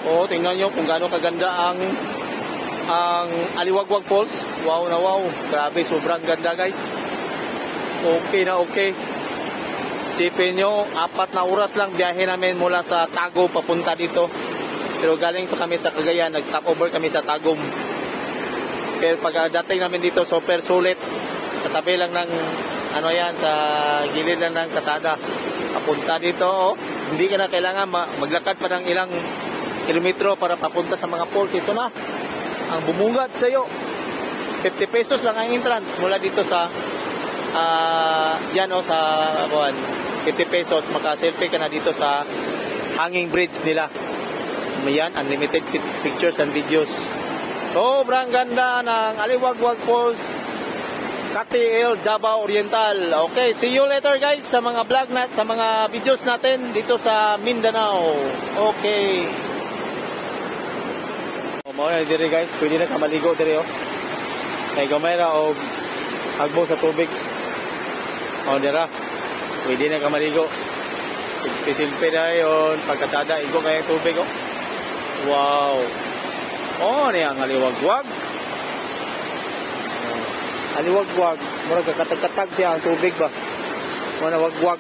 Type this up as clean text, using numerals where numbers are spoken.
Oh, tingnan nyo kung gaano kaganda ang Aliwagwag Falls. Wow na wow. Grabe, sobrang ganda guys. Okay na okay. Isipin nyo, 4 na oras lang biyahe namin mula sa Tagum papunta dito. Pero galing pa kami sa Cagayan, nag-stop over kami sa Tagum. Pero pagdating namin dito, super sulit. Katabi lang ng, ano yan, sa gilid lang ng kasada. Papunta dito, oh. Hindi ka na kailangan maglakad pa ng ilang kilometro para papunta sa mga falls. Ito na, ang bumungad sa iyo. 50 pesos lang ang entrance mula dito sa, yan o, sa, 50 pesos. Maka-selfie ka na dito sa hanging bridge nila. Yan, unlimited pictures and videos. Sobrang ganda ng Aliwagwag Falls, Katiil, Davao Oriental. Okay, see you later guys sa mga vlog sa mga videos natin dito sa Mindanao. Okay. Mao na dire guys, pwede na ka maligo dire oh. Kay gamay ra og agbo sa tubig. O dira. Pwede na ka maligo. Silpi na yon pagkatada igo kay tubig oh. Wow. Oh, ni ang Aliwagwag. Aliwagwag, mura ka katag-katag siya ang tubig ba. Mana wagwag.